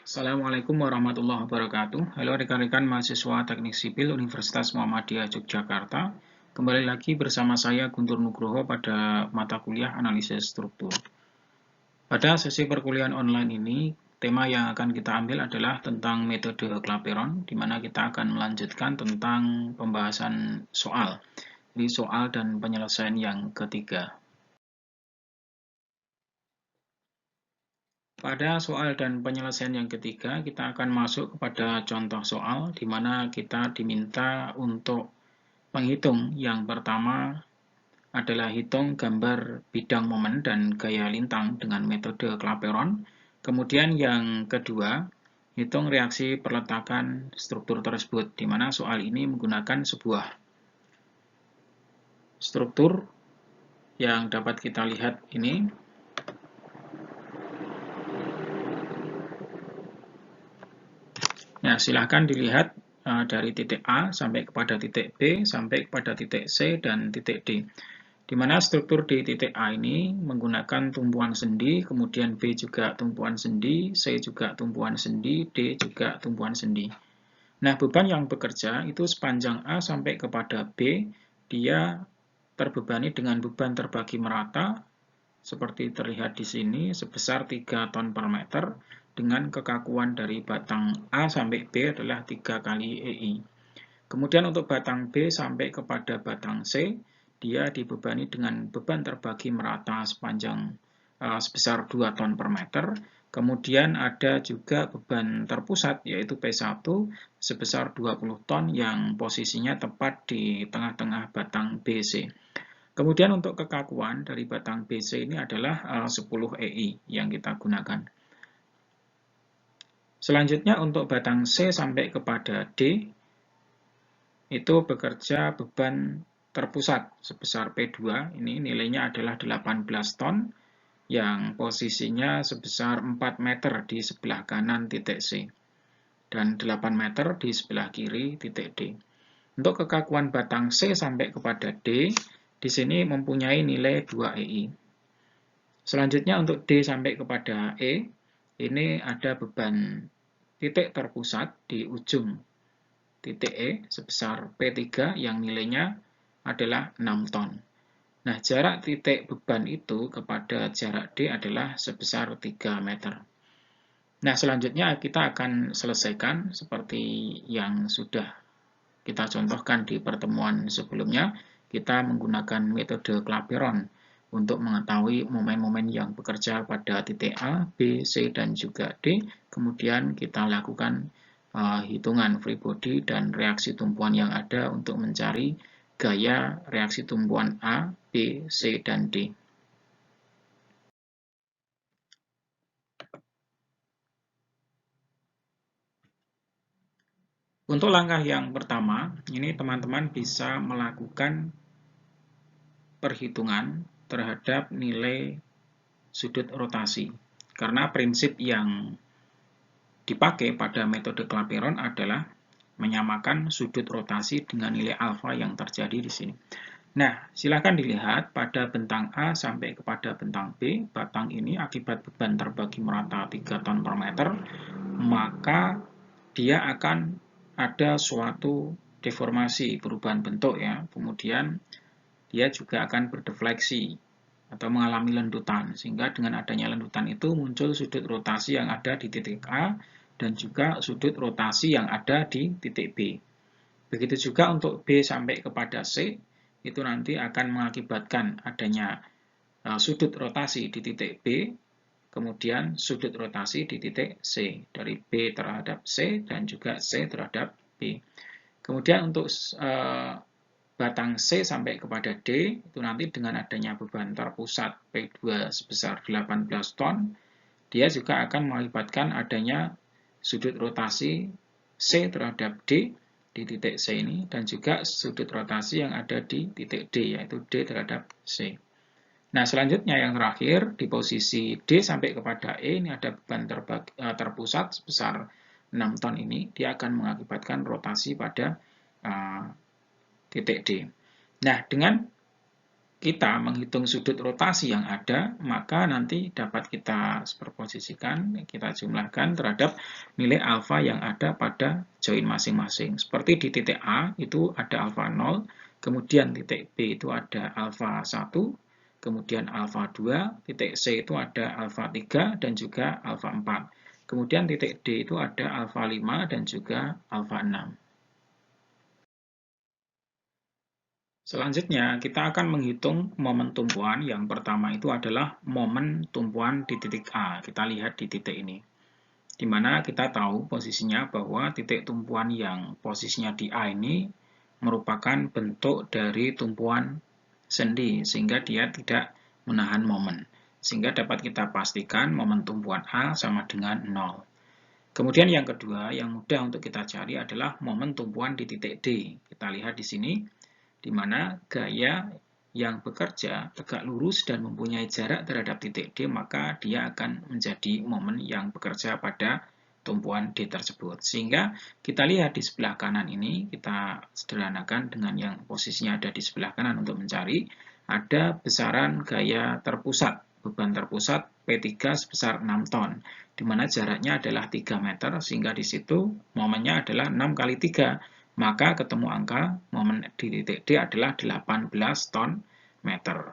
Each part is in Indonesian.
Assalamualaikum warahmatullahi wabarakatuh. Halo rekan-rekan mahasiswa Teknik Sipil Universitas Muhammadiyah Yogyakarta. Kembali lagi bersama saya Guntur Nugroho pada mata kuliah analisis struktur. Pada sesi perkuliahan online ini, tema yang akan kita ambil adalah tentang metode Clapeyron, di mana kita akan melanjutkan tentang pembahasan soal. Jadi soal dan penyelesaian yang ketiga. Pada soal dan penyelesaian yang ketiga, kita akan masuk kepada contoh soal, di mana kita diminta untuk menghitung. Yang pertama adalah hitung gambar bidang momen dan gaya lintang dengan metode Clapeyron. Kemudian yang kedua, hitung reaksi perletakan struktur tersebut, di mana soal ini menggunakan sebuah struktur yang dapat kita lihat ini. Ya, silahkan dilihat dari titik A sampai kepada titik B, sampai kepada titik C, dan titik D. Di mana struktur di titik A ini menggunakan tumpuan sendi, kemudian B juga tumpuan sendi, C juga tumpuan sendi, D juga tumpuan sendi. Nah, beban yang bekerja itu sepanjang A sampai kepada B, dia terbebani dengan beban terbagi merata, seperti terlihat di sini, sebesar 3 ton per meter, dengan kekakuan dari batang A sampai B adalah 3 kali EI. Kemudian untuk batang B sampai kepada batang C, dia dibebani dengan beban terbagi merata sepanjang sebesar 2 ton per meter. Kemudian ada juga beban terpusat, yaitu P1, sebesar 20 ton yang posisinya tepat di tengah-tengah batang BC. Kemudian untuk kekakuan dari batang BC ini adalah 10 EI yang kita gunakan. Selanjutnya untuk batang C sampai kepada D, itu bekerja beban terpusat sebesar P2, ini nilainya adalah 18 ton, yang posisinya sebesar 4 meter di sebelah kanan titik C, dan 8 meter di sebelah kiri titik D. Untuk kekakuan batang C sampai kepada D, di sini mempunyai nilai 2 EI. Selanjutnya untuk D sampai kepada E, ini ada beban titik terpusat di ujung titik E sebesar P3 yang nilainya adalah 6 ton. Nah, jarak titik beban itu kepada jarak D adalah sebesar 3 meter. Nah, selanjutnya kita akan selesaikan seperti yang sudah kita contohkan di pertemuan sebelumnya. Kita menggunakan metode Clapeyron untuk mengetahui momen-momen yang bekerja pada titik A, B, C, dan juga D. Kemudian kita lakukan hitungan free body dan reaksi tumpuan yang ada untuk mencari gaya reaksi tumpuan A, B, C, dan D. Untuk langkah yang pertama, ini teman-teman bisa melakukan perhitungan terhadap nilai sudut rotasi. Karena prinsip yang dipakai pada metode Clapeyron adalah menyamakan sudut rotasi dengan nilai alfa yang terjadi di sini. Nah, silakan dilihat pada bentang A sampai kepada bentang B, batang ini akibat beban terbagi merata 3 ton per meter, maka dia akan ada suatu deformasi, perubahan bentuk ya. Kemudian dia juga akan berdefleksi atau mengalami lendutan, sehingga dengan adanya lendutan itu muncul sudut rotasi yang ada di titik A dan juga sudut rotasi yang ada di titik B. Begitu juga untuk B sampai kepada C, itu nanti akan mengakibatkan adanya sudut rotasi di titik B, kemudian sudut rotasi di titik C, dari B terhadap C dan juga C terhadap B. Kemudian untuk batang C sampai kepada D, itu nanti dengan adanya beban terpusat P2 sebesar 18 ton, dia juga akan mengakibatkan adanya sudut rotasi C terhadap D di titik C ini, dan juga sudut rotasi yang ada di titik D, yaitu D terhadap C. Nah, selanjutnya yang terakhir, di posisi D sampai kepada E, ini ada beban terpusat sebesar 6 ton ini, dia akan mengakibatkan rotasi pada titik D. Nah, dengan kita menghitung sudut rotasi yang ada, maka nanti dapat kita superposisikan, kita jumlahkan terhadap nilai alfa yang ada pada join masing-masing. Seperti di titik A itu ada alfa 0, kemudian titik B itu ada alfa 1, kemudian alfa 2, titik C itu ada alfa 3 dan juga alfa 4. Kemudian titik D itu ada alfa 5 dan juga alfa 6. Selanjutnya, kita akan menghitung momen tumpuan. Yang pertama itu adalah momen tumpuan di titik A. Kita lihat di titik ini. Di mana kita tahu posisinya bahwa titik tumpuan yang posisinya di A ini merupakan bentuk dari tumpuan sendi, sehingga dia tidak menahan momen. Sehingga dapat kita pastikan momen tumpuan A sama dengan 0. Kemudian yang kedua, yang mudah untuk kita cari adalah momen tumpuan di titik D. Kita lihat di sini, di mana gaya yang bekerja tegak lurus dan mempunyai jarak terhadap titik D, maka dia akan menjadi momen yang bekerja pada tumpuan D tersebut. Sehingga kita lihat di sebelah kanan ini, kita sederhanakan dengan yang posisinya ada di sebelah kanan untuk mencari, ada besaran gaya terpusat, beban terpusat P3 sebesar 6 ton, di mana jaraknya adalah 3 meter, sehingga di situ momennya adalah 6 kali 3, maka ketemu angka momen di titik D adalah 18 ton meter.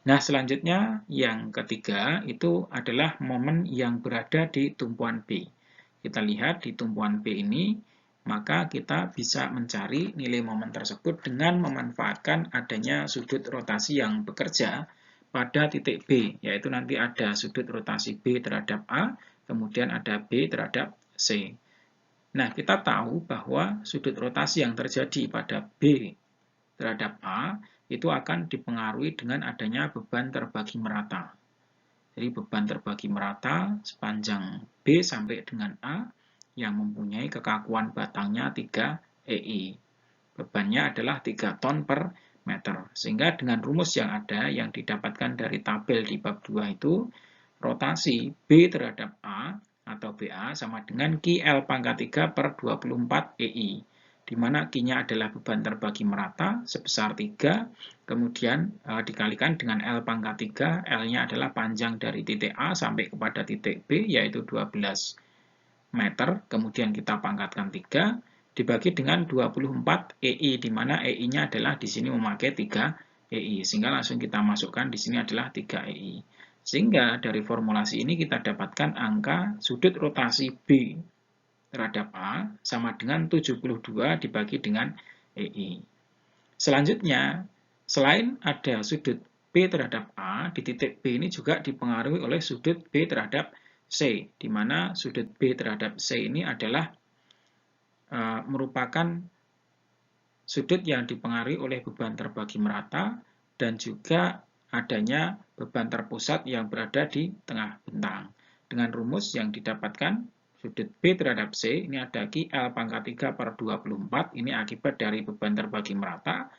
Nah, selanjutnya yang ketiga itu adalah momen yang berada di tumpuan B. Kita lihat di tumpuan B ini, maka kita bisa mencari nilai momen tersebut dengan memanfaatkan adanya sudut rotasi yang bekerja pada titik B, yaitu nanti ada sudut rotasi B terhadap A, kemudian ada B terhadap C. Nah, kita tahu bahwa sudut rotasi yang terjadi pada B terhadap A itu akan dipengaruhi dengan adanya beban terbagi merata. Jadi beban terbagi merata sepanjang B sampai dengan A yang mempunyai kekakuan batangnya 3 EI. Bebannya adalah 3 ton per meter. Sehingga dengan rumus yang ada yang didapatkan dari tabel di bab 2 itu, rotasi B terhadap A atau BA sama dengan Q L pangkat 3 per 24 EI, di mana Q-nya adalah beban terbagi merata sebesar 3, kemudian dikalikan dengan L pangkat 3, L-nya adalah panjang dari titik A sampai kepada titik B, yaitu 12 meter, kemudian kita pangkatkan 3, dibagi dengan 24 EI, di mana EI-nya adalah di sini memakai 3 EI, sehingga langsung kita masukkan di sini adalah 3 EI. Sehingga dari formulasi ini kita dapatkan angka sudut rotasi B terhadap A sama dengan 72 dibagi dengan EI. Selanjutnya, selain ada sudut B terhadap A, di titik B ini juga dipengaruhi oleh sudut B terhadap C, di mana sudut B terhadap C ini adalah merupakan sudut yang dipengaruhi oleh beban terbagi merata dan juga adanya beban terpusat yang berada di tengah bentang. Dengan rumus yang didapatkan, sudut B terhadap C, ini ada Q L pangkat 3 per 24, ini akibat dari beban terbagi merata,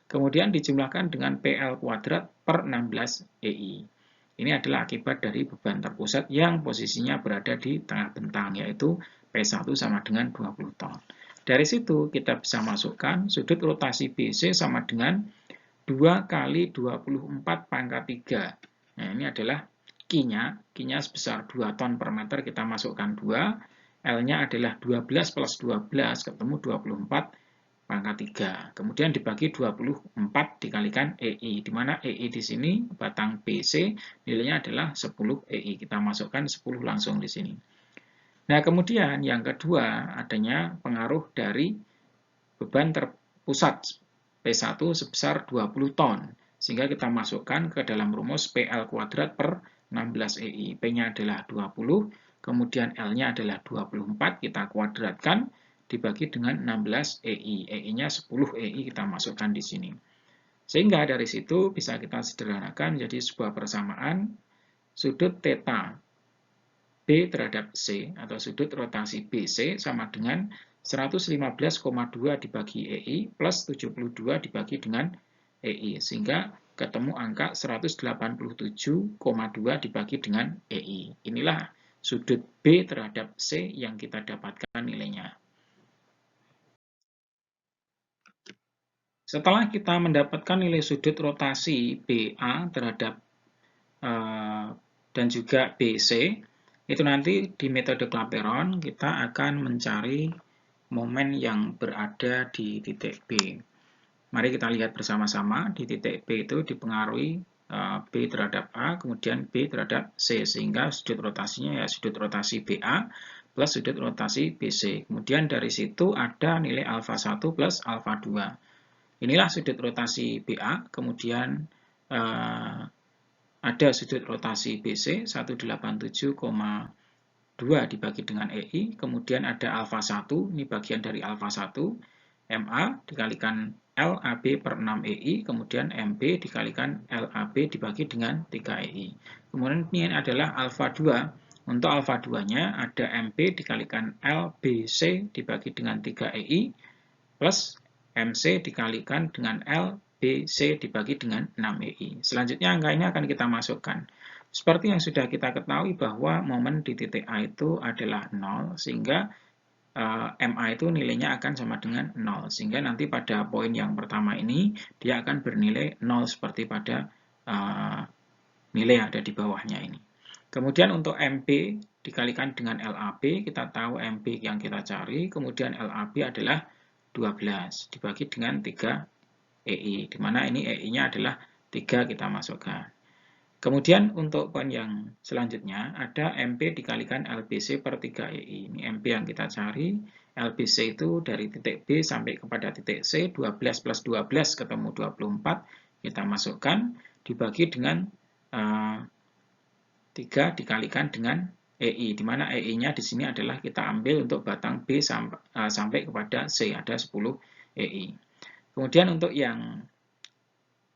kemudian dijumlahkan dengan PL kuadrat per 16 EI. Ini adalah akibat dari beban terpusat yang posisinya berada di tengah bentang, yaitu P1 sama dengan 20 ton. Dari situ kita bisa masukkan sudut rotasi BC sama dengan 2 kali 24 pangkat 3. Nah, ini adalah Q-nya. Q-nya sebesar 2 ton per meter, kita masukkan 2. L-nya adalah 12 plus 12, ketemu 24 pangkat 3. Kemudian dibagi 24 dikalikan EI, di mana EI di sini batang BC nilainya adalah 10 EI. Kita masukkan 10 langsung di sini. Nah, kemudian yang kedua adanya pengaruh dari beban terpusat P1 sebesar 20 ton. Sehingga kita masukkan ke dalam rumus PL kuadrat per 16 EI. P-nya adalah 20, kemudian L-nya adalah 24, kita kuadratkan, dibagi dengan 16 EI. EI-nya 10 EI kita masukkan di sini. Sehingga dari situ bisa kita sederhanakan jadi sebuah persamaan sudut theta B terhadap C atau sudut rotasi BC sama dengan 115,2 dibagi EI plus 72 dibagi dengan EI. Sehingga ketemu angka 187,2 dibagi dengan EI. Inilah sudut B terhadap C yang kita dapatkan nilainya. Setelah kita mendapatkan nilai sudut rotasi BA terhadap dan juga BC, itu nanti di metode Clapeyron kita akan mencari momen yang berada di titik B. Mari kita lihat bersama-sama. Di titik B itu dipengaruhi B terhadap A, kemudian B terhadap C, sehingga sudut rotasinya ya sudut rotasi BA plus sudut rotasi BC. Kemudian dari situ ada nilai alfa 1 plus alfa 2. Inilah sudut rotasi BA, kemudian ada sudut rotasi BC 187,2 dibagi dengan EI, kemudian ada alfa 1, ini bagian dari alfa 1, MA dikalikan LAB per 6 EI, kemudian MB dikalikan LAB dibagi dengan 3 EI. Kemudian ini adalah alfa 2. Untuk alfa 2-nya ada MB dikalikan LBC dibagi dengan 3 EI, plus MC dikalikan dengan LBC dibagi dengan 6 EI. Selanjutnya angka ini akan kita masukkan. Seperti yang sudah kita ketahui bahwa momen di titik A itu adalah 0, sehingga MA itu nilainya akan sama dengan 0. Sehingga nanti pada poin yang pertama ini, dia akan bernilai 0 seperti pada nilai yang ada di bawahnya ini. Kemudian untuk MB dikalikan dengan LAB, kita tahu MB yang kita cari, kemudian LAB adalah 12 dibagi dengan 3 EI, di mana ini EI-nya adalah 3 kita masukkan. Kemudian untuk poin yang selanjutnya ada MB dikalikan LBC per 3 EI. Ini MB yang kita cari. LBC itu dari titik B sampai kepada titik C, 12 plus 12 ketemu 24. Kita masukkan dibagi dengan 3 dikalikan dengan EI, di mana EI-nya di sini adalah kita ambil untuk batang B sampai kepada C, ada 10 EI. Kemudian untuk yang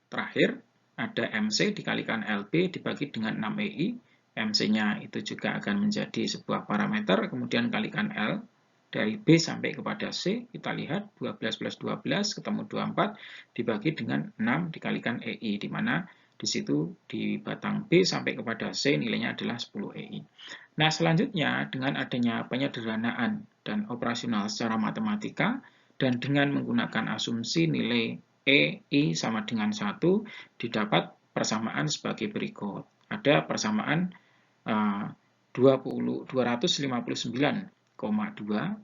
terakhir, ada MC dikalikan LB dibagi dengan 6 EI. MC-nya itu juga akan menjadi sebuah parameter, kemudian kalikan L. Dari B sampai kepada C, kita lihat 12 plus 12 ketemu 24, dibagi dengan 6 dikalikan EI, di mana di situ di batang B sampai kepada C nilainya adalah 10 EI. Nah, selanjutnya dengan adanya penyederhanaan dan operasional secara matematika, dan dengan menggunakan asumsi nilai EI sama dengan 1, didapat persamaan sebagai berikut. Ada persamaan 259,2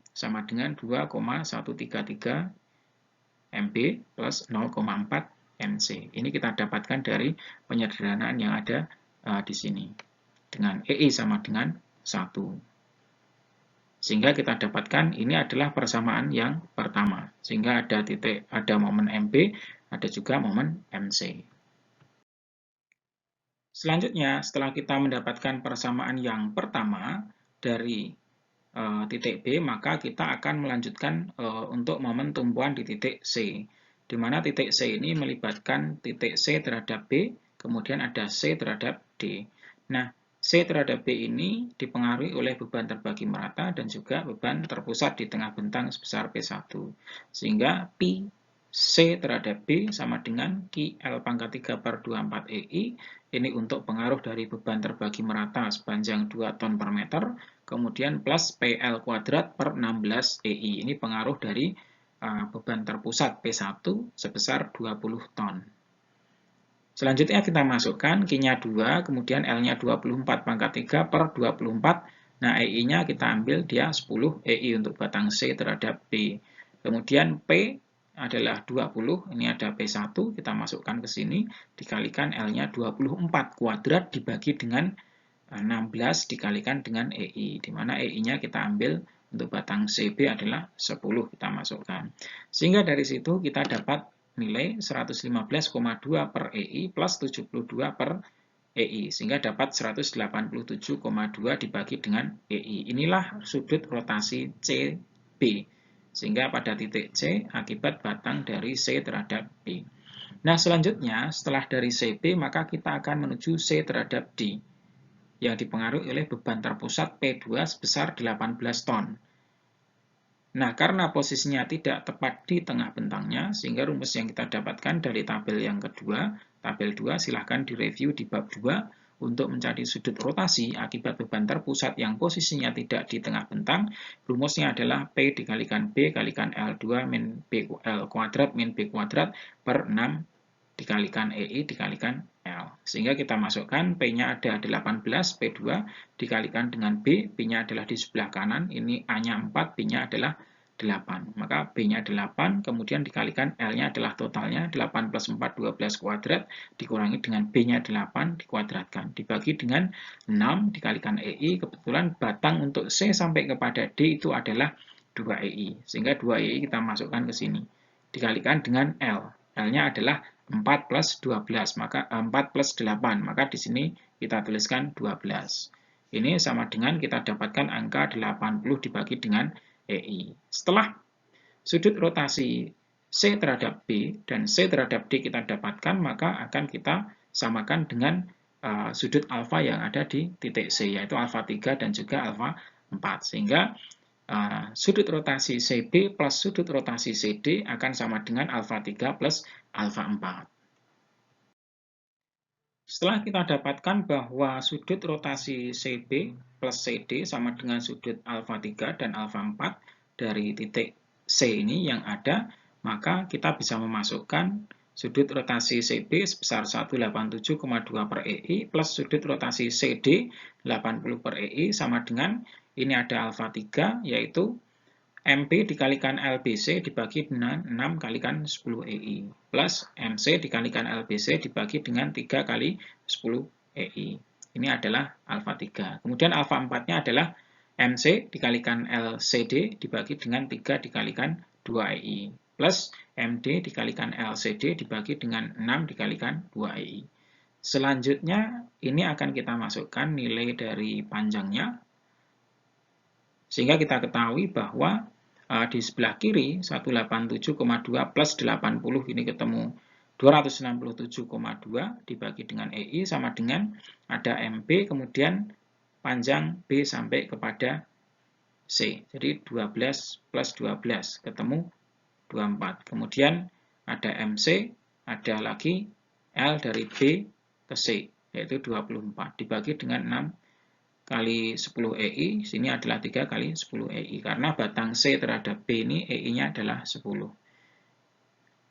sama dengan 2,133 MB plus 0,4 MC. Ini kita dapatkan dari penyederhanaan yang ada di sini. Dengan EI sama dengan 1. Sehingga kita dapatkan ini adalah persamaan yang pertama. Sehingga ada momen MB, ada juga momen MC. Selanjutnya, setelah kita mendapatkan persamaan yang pertama dari titik B, maka kita akan melanjutkan untuk momen tumpuan di titik C. Di mana titik C ini melibatkan titik C terhadap B, kemudian ada C terhadap D. Nah, C terhadap B ini dipengaruhi oleh beban terbagi merata dan juga beban terpusat di tengah bentang sebesar P1. Sehingga Pi C terhadap B sama dengan Ki L pangkat 3 per 24 EI. Ini untuk pengaruh dari beban terbagi merata sepanjang 2 ton per meter. Kemudian plus PL kuadrat per 16 EI. Ini pengaruh dari beban terpusat P1 sebesar 20 ton. Selanjutnya kita masukkan Q-nya 2, kemudian L-nya 24 pangkat 3 per 24. Nah, EI-nya kita ambil dia 10 EI untuk batang C terhadap B. Kemudian P adalah 20, ini ada P1, kita masukkan ke sini, dikalikan L-nya 24 kuadrat dibagi dengan 16 dikalikan dengan EI, di mana EI-nya kita ambil untuk batang CB adalah 10, kita masukkan. Sehingga dari situ kita dapat nilai 115,2 per EI plus 72 per EI, sehingga dapat 187,2 dibagi dengan EI. Inilah sudut rotasi CB, sehingga pada titik C akibat batang dari C terhadap B. Nah, selanjutnya setelah dari CB, maka kita akan menuju C terhadap D, yang dipengaruhi oleh beban terpusat P2 sebesar 18 ton. Nah, karena posisinya tidak tepat di tengah bentangnya, sehingga rumus yang kita dapatkan dari tabel yang kedua, tabel 2, silahkan direview di bab 2, untuk mencari sudut rotasi akibat beban terpusat yang posisinya tidak di tengah bentang, rumusnya adalah P dikalikan B kalikan L2 min B L kuadrat min B kuadrat per 6 dikalikan EI dikalikan L. Sehingga kita masukkan P-nya ada 18, P2 dikalikan dengan B, B-nya adalah di sebelah kanan, ini A-nya 4, B-nya adalah 8. Maka B-nya 8, kemudian dikalikan L-nya adalah totalnya 8 plus 4, 12 kuadrat, dikurangi dengan B-nya 8, dikuadratkan. Dibagi dengan 6, dikalikan EI, kebetulan batang untuk C sampai kepada D itu adalah 2EI. Sehingga 2EI kita masukkan ke sini. Dikalikan dengan L. L-nya adalah 4 plus 12, maka 4 plus 8, maka di sini kita tuliskan 12. Ini sama dengan kita dapatkan angka 80 dibagi dengan EI. Setelah sudut rotasi C terhadap B dan C terhadap D kita dapatkan, maka akan kita samakan dengan sudut alfa yang ada di titik C, yaitu alfa 3 dan juga alfa 4. Sehingga sudut rotasi CB plus sudut rotasi CD akan sama dengan alfa 3 plus alfa 4. Setelah kita dapatkan bahwa sudut rotasi CB plus CD sama dengan sudut alfa 3 dan alfa 4 dari titik C ini yang ada, maka kita bisa memasukkan sudut rotasi CB sebesar 187,2 per EI plus sudut rotasi CD 80 per EI sama dengan ini ada alfa 3 yaitu MP dikalikan LBC dibagi dengan 6 kalikan 10 EI plus MC dikalikan LBC dibagi dengan 3 kali 10 EI. Ini adalah alfa 3. Kemudian alfa 4-nya adalah MC dikalikan LCD dibagi dengan 3 dikalikan 2 EI plus MD dikalikan LCD dibagi dengan 6 dikalikan 2 EI. Selanjutnya ini akan kita masukkan nilai dari panjangnya sehingga kita ketahui bahwa di sebelah kiri 187,2 plus 80 ini ketemu 267,2 dibagi dengan EI sama dengan ada MP kemudian panjang B sampai kepada C. Jadi 12 plus 12 ketemu 24. Kemudian ada MC, ada lagi L dari B ke C yaitu 24 dibagi dengan 6 kali 10 EI, sini adalah 3 kali 10 EI, karena batang C terhadap B ini EI-nya adalah 10.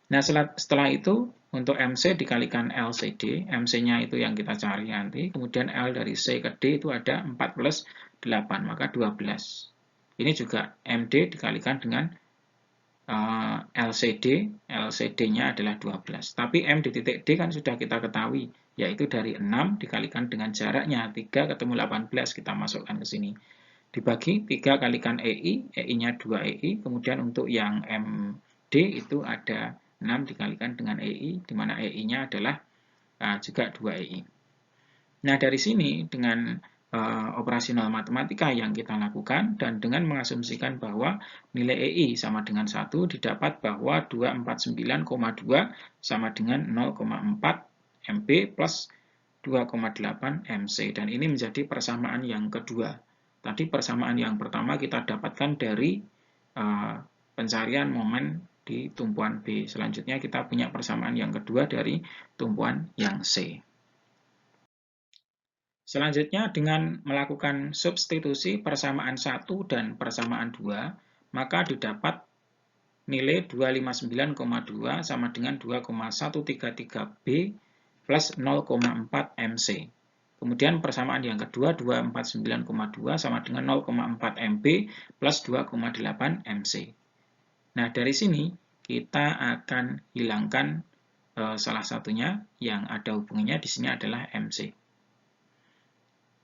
Nah, setelah itu, untuk MC dikalikan LCD, MC-nya itu yang kita cari nanti, kemudian L dari C ke D itu ada 4 plus 8, maka 12. Ini juga MD dikalikan dengan LCD, LCD-nya adalah 12. Tapi M di titik D kan sudah kita ketahui, yaitu dari 6 dikalikan dengan jaraknya 3 ketemu 18 kita masukkan ke sini. Dibagi 3 kalikan EI, EI-nya 2 EI, kemudian untuk yang MD itu ada 6 dikalikan dengan EI, di mana EI-nya adalah juga 2 EI. Nah, dari sini dengan operasional matematika yang kita lakukan dan dengan mengasumsikan bahwa nilai EI sama dengan 1 didapat bahwa 249,2 sama dengan 0,4 MP plus 2,8 MC dan ini menjadi persamaan yang kedua. Tadi persamaan yang pertama kita dapatkan dari pencarian momen di tumpuan B. Selanjutnya kita punya persamaan yang kedua dari tumpuan yang C. Selanjutnya dengan melakukan substitusi persamaan 1 dan persamaan 2, maka didapat nilai 259,2 sama dengan 2,133B plus 0,4 MC. Kemudian persamaan yang kedua 249,2 sama dengan 0,4 MB plus 2,8 MC. Nah, dari sini kita akan hilangkan salah satunya yang ada hubungannya di sini adalah MC.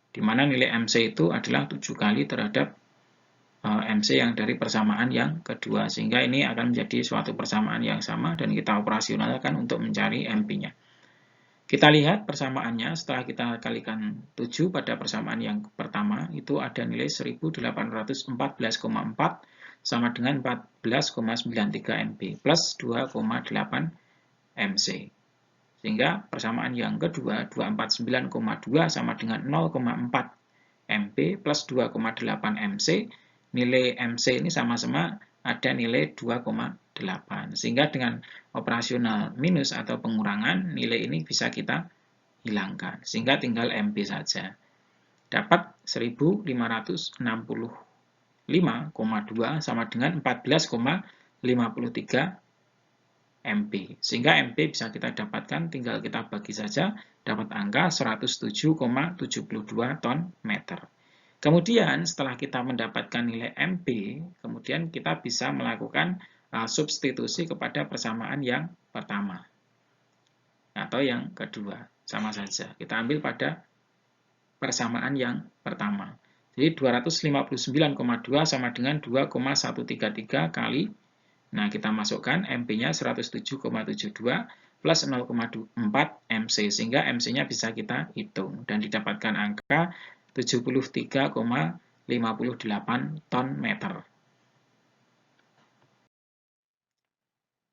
Di mana nilai MC itu adalah 7 kali terhadap MC yang dari persamaan yang kedua. Sehingga ini akan menjadi suatu persamaan yang sama dan kita operasionalkan untuk mencari MP-nya. Kita lihat persamaannya setelah kita kalikan 7 pada persamaan yang pertama itu ada nilai 1814,4 sama dengan 14,93 MB plus 2,8 MC. Sehingga persamaan yang kedua 249,2 sama dengan 0,4 MP plus 2,8 MC. Nilai MC ini sama-sama ada nilai 2,8. Sehingga dengan operasional minus atau pengurangan nilai ini bisa kita hilangkan, sehingga tinggal MP saja. Dapat 1565,2 sama dengan 14,53 MP. Sehingga MP bisa kita dapatkan, tinggal kita bagi saja, dapat angka 107,72 ton meter. Kemudian setelah kita mendapatkan nilai MP, kemudian kita bisa melakukan substitusi kepada persamaan yang pertama atau yang kedua, sama saja. Kita ambil pada persamaan yang pertama. Jadi 259,2 sama dengan 2,133 kali. Nah, kita masukkan MP-nya 107,72 plus 0,4 MC, sehingga MC-nya bisa kita hitung. Dan didapatkan angka 73,58 ton meter.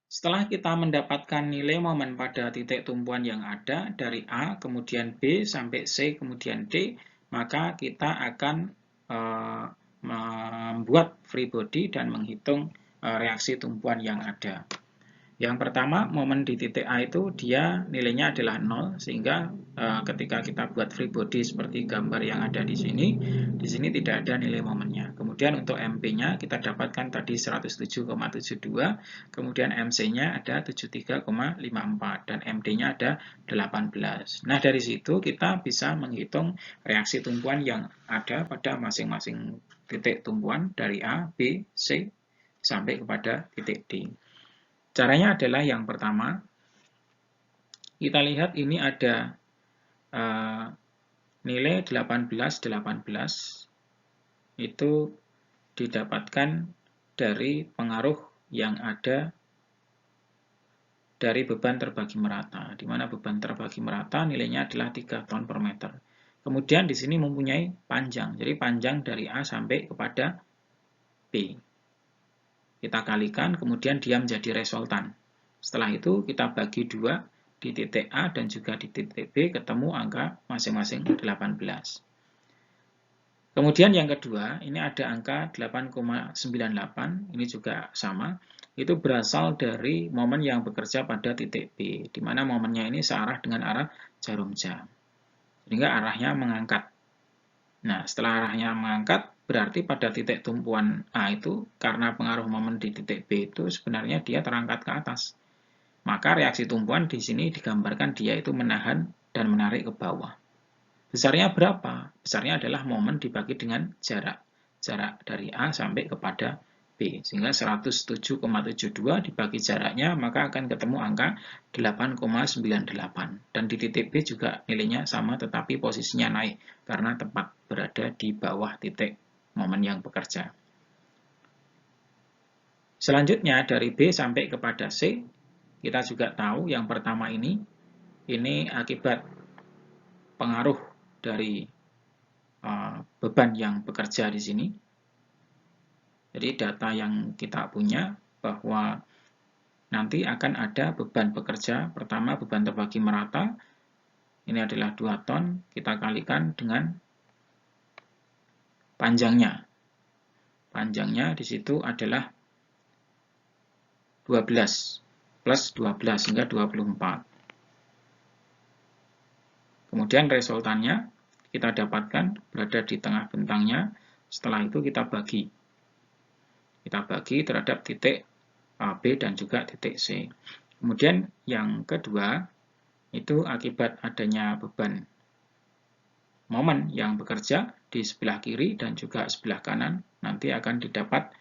Setelah kita mendapatkan nilai momen pada titik tumpuan yang ada dari A, kemudian B, sampai C, kemudian D, maka kita akan membuat free body dan menghitung reaksi tumpuan yang ada. Yang pertama, momen di titik A itu dia nilainya adalah 0, sehingga ketika kita buat free body seperti gambar yang ada di sini tidak ada nilai momennya. Kemudian untuk MP-nya kita dapatkan tadi 107,72, kemudian MC-nya ada 73,54, dan MD-nya ada 18. Nah, dari situ kita bisa menghitung reaksi tumpuan yang ada pada masing-masing titik tumpuan dari A, B, C, sampai kepada titik D. Caranya adalah yang pertama, kita lihat ini ada nilai 18 itu didapatkan dari pengaruh yang ada dari beban terbagi merata, di mana beban terbagi merata nilainya adalah 3 ton per meter. Kemudian di sini mempunyai panjang, jadi panjang dari A sampai kepada B. Kita kalikan, kemudian dia menjadi resultan. Setelah itu kita bagi 2 di titik A dan juga di titik B, ketemu angka masing-masing 18. Kemudian yang kedua, ini ada angka 8,98, ini juga sama. Itu berasal dari momen yang bekerja pada titik B, di mana momennya ini searah dengan arah jarum jam. Sehingga arahnya mengangkat. Nah, setelah arahnya mengangkat, berarti pada titik tumpuan A itu, karena pengaruh momen di titik B itu sebenarnya dia terangkat ke atas. Maka reaksi tumpuan di sini digambarkan dia itu menahan dan menarik ke bawah. Besarnya berapa? Besarnya adalah momen dibagi dengan jarak. Jarak dari A sampai kepada B. Sehingga 107,72 dibagi jaraknya, maka akan ketemu angka 8,98. Dan di titik B juga nilainya sama, tetapi posisinya naik, karena tepat berada di bawah titik momen yang bekerja. Selanjutnya, dari B sampai kepada C, kita juga tahu yang pertama ini akibat pengaruh dari beban yang bekerja di sini. Jadi data yang kita punya bahwa nanti akan ada beban bekerja. Pertama, beban terbagi merata. Ini adalah 2 ton. Kita kalikan dengan panjangnya. Panjangnya di situ adalah 12 plus 12 sehingga 24. Kemudian resultannya kita dapatkan berada di tengah bentangnya. Setelah itu kita bagi. Kita bagi terhadap titik B dan juga titik C. Kemudian yang kedua, itu akibat adanya beban momen yang bekerja di sebelah kiri dan juga sebelah kanan, nanti akan didapat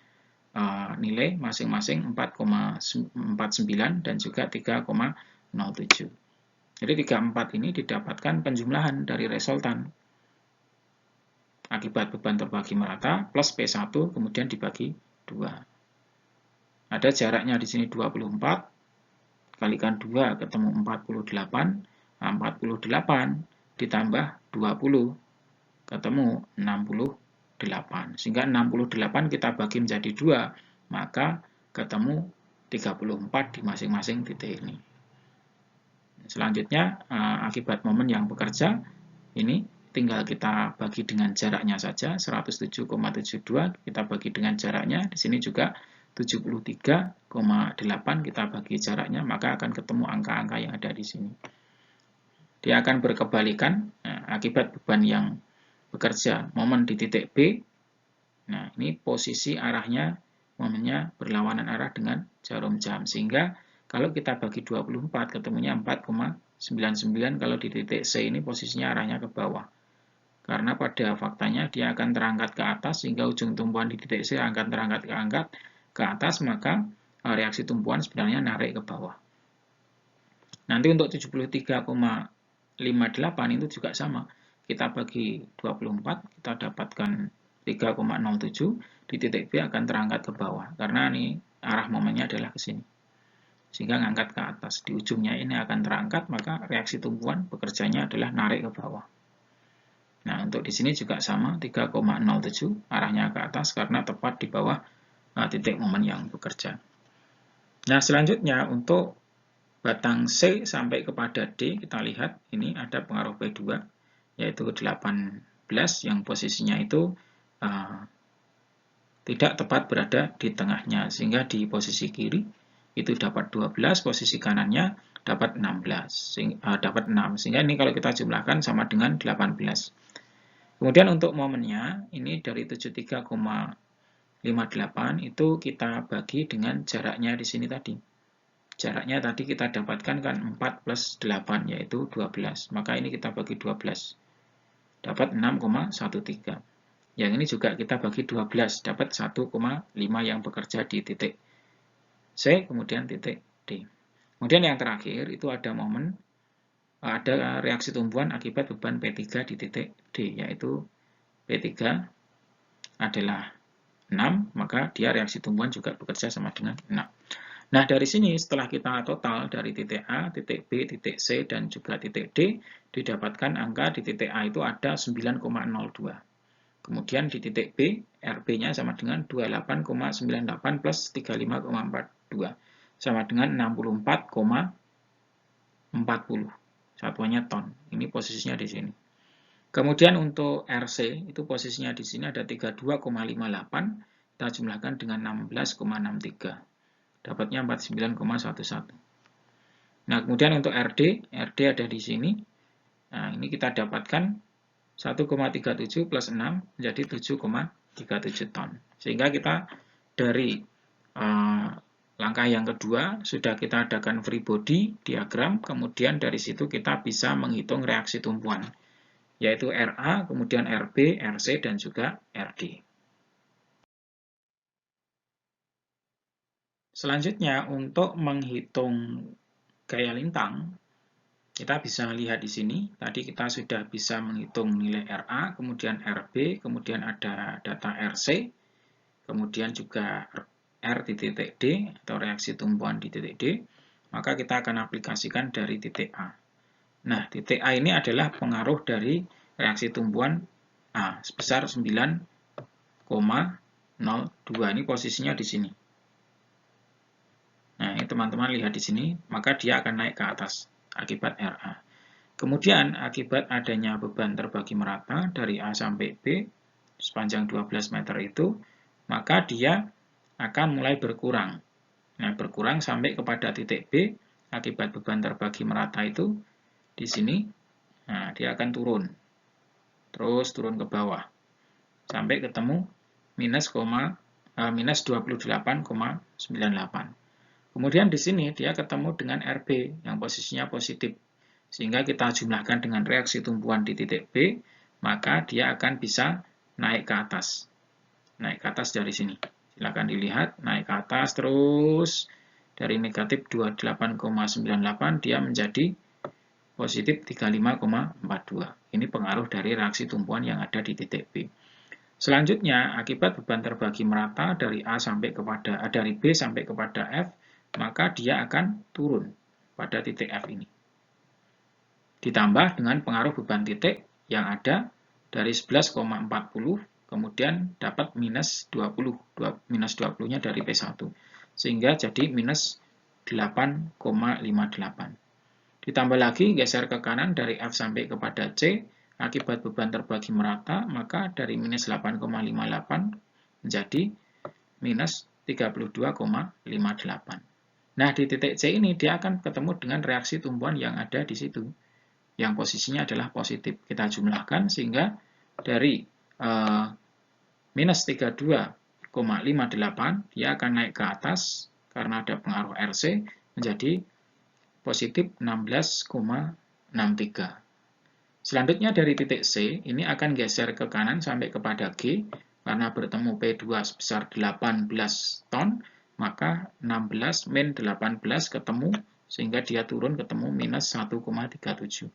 nilai masing-masing 4,49 dan juga 3,07. Jadi 34 ini didapatkan penjumlahan dari resultan akibat beban terbagi merata plus P1 kemudian dibagi 2. Ada jaraknya di sini 24, kalikan 2 ketemu 48, nah 48 ditambah 20 ketemu 68. Sehingga 68 kita bagi menjadi 2, maka ketemu 34 di masing-masing titik ini. Selanjutnya, akibat momen yang bekerja, ini tinggal kita bagi dengan jaraknya saja, 107,72 kita bagi dengan jaraknya, di sini juga 73,8 kita bagi jaraknya, maka akan ketemu angka-angka yang ada di sini. dia akan berkebalikan akibat beban yang bekerja. Momen di titik B, nah ini posisi arahnya, momennya berlawanan arah dengan jarum jam. Sehingga kalau kita bagi 24, ketemunya 4,99. Kalau di titik C ini posisinya arahnya ke bawah. Karena pada faktanya dia akan terangkat ke atas, sehingga ujung tumpuan di titik C akan terangkat ke atas, maka reaksi tumpuan sebenarnya narik ke bawah. Nanti untuk 73,58 itu juga sama. Kita bagi 24, kita dapatkan 3,07, di titik B akan terangkat ke bawah. Karena ini arah momennya adalah ke sini. Sehingga ngangkat ke atas. Di ujungnya ini akan terangkat, maka reaksi tumpuan bekerjanya adalah narik ke bawah. Nah, untuk di sini juga sama, 3,07, arahnya ke atas karena tepat di bawah titik momen yang bekerja. Nah, selanjutnya untuk batang C sampai kepada D, kita lihat ini ada pengaruh P2, yaitu 18 yang posisinya itu tidak tepat berada di tengahnya, sehingga di posisi kiri itu dapat 12, posisi kanannya dapat 16, dapat 6, sehingga ini kalau kita jumlahkan sama dengan 18. Kemudian untuk momennya, ini dari 73,58 itu kita bagi dengan jaraknya di sini tadi. Jaraknya tadi kita dapatkan kan 4 plus 8, yaitu 12. Maka ini kita bagi 12. Dapat 6,13. Yang ini juga kita bagi 12. Dapat 1,5 yang bekerja di titik C, kemudian titik D. Kemudian yang terakhir, itu ada momen, ada reaksi tumpuan akibat beban P3 di titik D, yaitu P3 adalah 6, maka dia reaksi tumpuan juga bekerja sama dengan 6. Nah, dari sini setelah kita total dari titik A, titik B, titik C, dan juga titik D, didapatkan angka di titik A itu ada 9,02. Kemudian di titik B, RB-nya sama dengan 28,98 plus 35,42. Sama dengan 64,40. Satuannya ton. Ini posisinya di sini. Kemudian untuk RC, itu posisinya di sini ada 32,58. Kita jumlahkan dengan 16,63. Dapatnya 49,11. Nah, kemudian untuk RD ada di sini. Nah, ini kita dapatkan 1,37 plus 6 menjadi 7,37 ton. Sehingga kita dari langkah yang kedua sudah kita adakan free body diagram, kemudian dari situ kita bisa menghitung reaksi tumpuan, yaitu RA, kemudian RB, RC, dan juga RD. Selanjutnya, untuk menghitung gaya lintang, kita bisa lihat di sini. Tadi kita sudah bisa menghitung nilai RA, kemudian RB, kemudian ada data RC, kemudian juga R di titik D, atau reaksi tumpuan di titik D, maka kita akan aplikasikan dari titik A. Nah, titik A ini adalah pengaruh dari reaksi tumpuan A, sebesar 9,02. Ini posisinya di sini. Nah, ini teman-teman lihat di sini, maka dia akan naik ke atas akibat RA. Kemudian, akibat adanya beban terbagi merata dari A sampai B, sepanjang 12 meter itu, maka dia akan mulai berkurang. Nah, berkurang sampai kepada titik B, akibat beban terbagi merata itu, di sini, nah, dia akan turun. Terus turun ke bawah. Sampai ketemu minus 28,98. Kemudian di sini dia ketemu dengan RB yang posisinya positif. Sehingga kita jumlahkan dengan reaksi tumpuan di titik B, maka dia akan bisa naik ke atas. Naik ke atas dari sini. Silakan dilihat, naik ke atas terus dari negatif 28,98 dia menjadi positif 35,42. Ini pengaruh dari reaksi tumpuan yang ada di titik B. Selanjutnya, akibat beban terbagi merata dari B sampai kepada F, maka dia akan turun pada titik F ini. Ditambah dengan pengaruh beban titik yang ada dari 11,40, kemudian dapat minus 20, minus 20-nya dari P1, sehingga jadi minus 8,58. Ditambah lagi, geser ke kanan dari F sampai kepada C, akibat beban terbagi merata, maka dari minus 8,58 menjadi minus 32,58. Nah, di titik C ini dia akan ketemu dengan reaksi tumpuan yang ada di situ. yang posisinya adalah positif. Kita jumlahkan sehingga dari minus 32,58 dia akan naik ke atas karena ada pengaruh RC menjadi positif 16,63. Selanjutnya dari titik C, ini akan geser ke kanan sampai kepada G, karena bertemu P2 sebesar 18 ton, maka 16 min 18 ketemu, sehingga dia turun ketemu minus 1,37.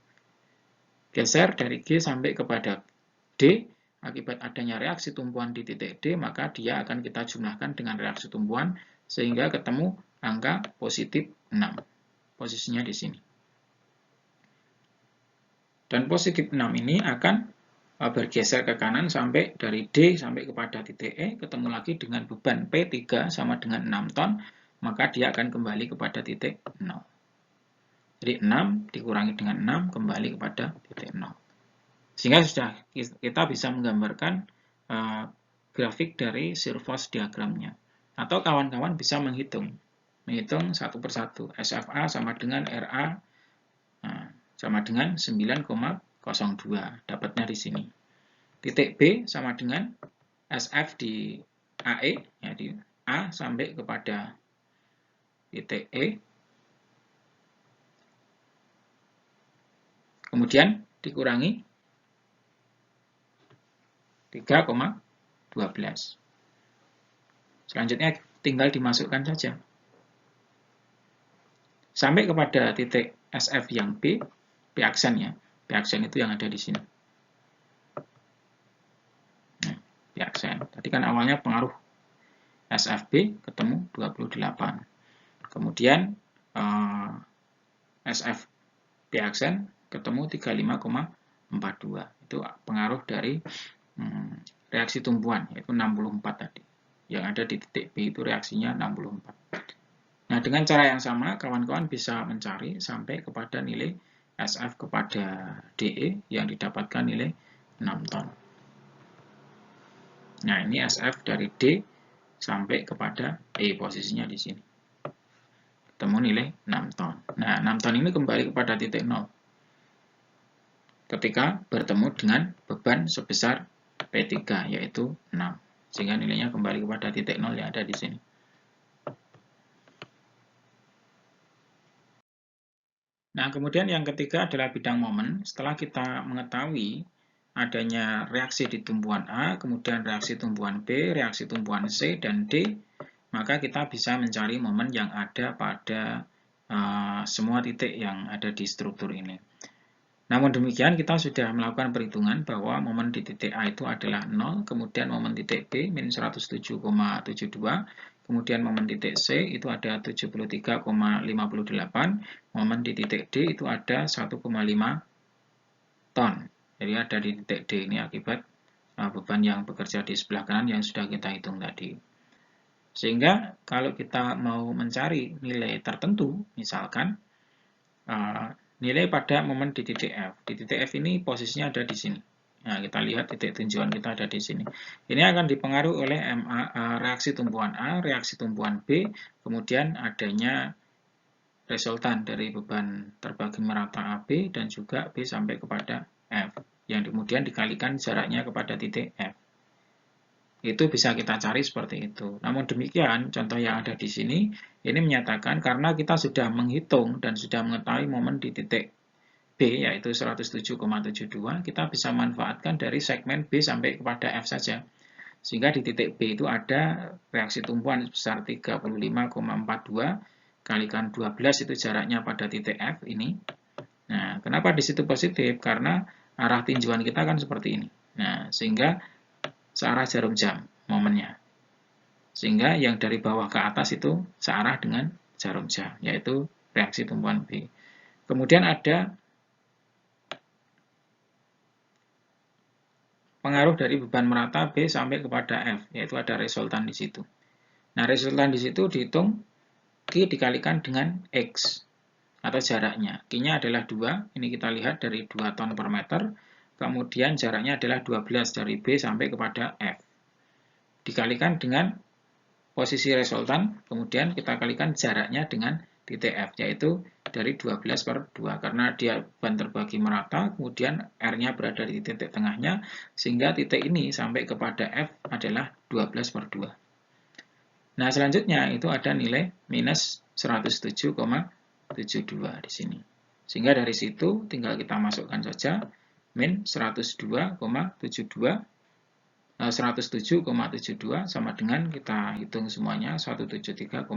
Geser dari G sampai kepada D, akibat adanya reaksi tumpuan di titik D, maka dia akan kita jumlahkan dengan reaksi tumpuan, sehingga ketemu angka positif 6. Posisinya di sini. Dan positif 6 ini akan bergeser ke kanan sampai dari D sampai kepada titik E, ketemu lagi dengan beban P3 sama dengan 6 ton, maka dia akan kembali kepada titik 0. Jadi 6 dikurangi dengan 6 kembali kepada titik 0. Sehingga sudah kita bisa menggambarkan grafik dari Servoz diagramnya. Atau kawan-kawan bisa menghitung satu persatu. SFA sama dengan RA sama dengan 9,02. Dapatnya di sini. Titik B sama dengan SF di AE, ya di A sampai kepada titik E. Kemudian dikurangi 3,12. Selanjutnya tinggal dimasukkan saja. Sampai kepada titik SF yang B, P aksen ya. P aksen itu yang ada di sini. Nah, P aksen. Tadi kan awalnya pengaruh SFB ketemu 28. Kemudian SF P aksen ketemu 35,42. Itu pengaruh dari reaksi tumpuan, yaitu 64 tadi. Yang ada di titik B itu reaksinya 64. Nah, dengan cara yang sama, kawan-kawan bisa mencari sampai kepada nilai SF kepada DE yang didapatkan nilai 6 ton. Nah, ini SF dari D sampai kepada E, posisinya di sini. Ketemu nilai 6 ton. Nah, 6 ton ini kembali kepada titik 0. Ketika bertemu dengan beban sebesar P3, yaitu 6. Sehingga nilainya kembali kepada titik 0 yang ada di sini. Nah, kemudian yang ketiga adalah bidang momen. Setelah kita mengetahui adanya reaksi di tumpuan A, kemudian reaksi tumpuan B, reaksi tumpuan C, dan D, maka kita bisa mencari momen yang ada pada semua titik yang ada di struktur ini. Namun demikian, kita sudah melakukan perhitungan bahwa momen di titik A itu adalah 0, kemudian momen titik B min 107,72, kemudian momen titik C itu ada 73,58, momen di titik D itu ada 1,5 ton. Jadi ada di titik D ini akibat beban yang bekerja di sebelah kanan yang sudah kita hitung tadi. Sehingga kalau kita mau mencari nilai tertentu, misalkan nilai pada momen di titik F. Di titik F ini posisinya ada di sini. Nah, kita lihat titik tinjauan kita ada di sini. Ini akan dipengaruhi oleh reaksi tumpuan A, reaksi tumpuan B, kemudian adanya resultan dari beban terbagi merata AB dan juga B sampai kepada F, yang kemudian dikalikan jaraknya kepada titik F. Itu bisa kita cari seperti itu. Namun demikian, contoh yang ada di sini, ini menyatakan karena kita sudah menghitung dan sudah mengetahui momen di titik B, yaitu 107,72, kita bisa manfaatkan dari segmen B sampai kepada F saja. Sehingga di titik B itu ada reaksi tumpuan sebesar 35,42, kalikan 12 itu jaraknya pada titik F ini. Nah, kenapa di situ positif? Karena arah tinjauan kita kan seperti ini. Nah, sehingga searah jarum jam momennya. Sehingga yang dari bawah ke atas itu searah dengan jarum jam, yaitu reaksi tumpuan B. Kemudian ada pengaruh dari beban merata B sampai kepada F, yaitu ada resultan di situ. Nah, resultan di situ dihitung Q dikalikan dengan X, atau jaraknya. Q-nya adalah 2, ini kita lihat dari 2 ton per meter, kemudian jaraknya adalah 12 dari B sampai kepada F. Dikalikan dengan posisi resultan, kemudian kita kalikan jaraknya dengan titik F, yaitu dari 12 per 2, karena dia ban terbagi merata, kemudian R-nya berada di titik tengahnya, sehingga titik ini sampai kepada F adalah 12 per 2. Nah, selanjutnya itu ada nilai minus 107,72 di sini. Sehingga dari situ tinggal kita masukkan saja min 102,72 107,72 sama dengan kita hitung semuanya 173,34.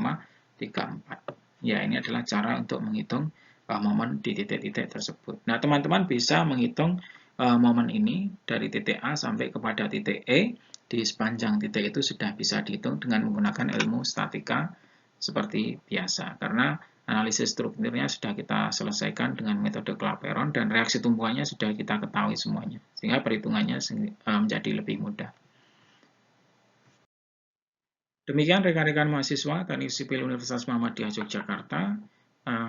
Ya, ini adalah cara untuk menghitung momen di titik-titik tersebut. Nah, teman-teman bisa menghitung momen ini dari titik A sampai kepada titik E. Di sepanjang titik itu sudah bisa dihitung dengan menggunakan ilmu statika seperti biasa. Karena analisis strukturnya sudah kita selesaikan dengan metode Clapeyron dan reaksi tumbuhannya sudah kita ketahui semuanya. Sehingga perhitungannya menjadi lebih mudah. Demikian rekan-rekan mahasiswa Teknik Sipil Universitas Muhammadiyah Yogyakarta,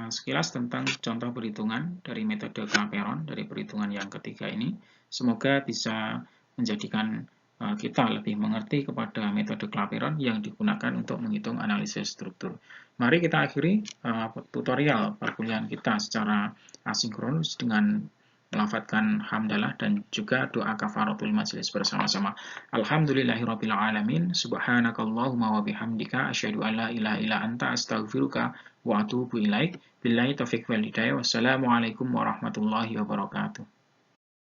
sekilas tentang contoh perhitungan dari metode Clapeyron dari perhitungan yang ketiga ini. Semoga bisa menjadikan kita lebih mengerti kepada metode Clapeyron yang digunakan untuk menghitung analisis struktur. Mari kita akhiri tutorial perkuliahan kita secara asinkronus dengan melafadzkan hamdalah dan juga doa kafaratul majelis bersama-sama. Alhamdulillahirrabbilalamin. Subhanakallahumma wa bihamdika asyhadu an la ilaha illa anta astaghfiruka wa atubu ilaik. Billahi taufiq wal hidayah. Wassalamualaikum warahmatullahi wabarakatuh.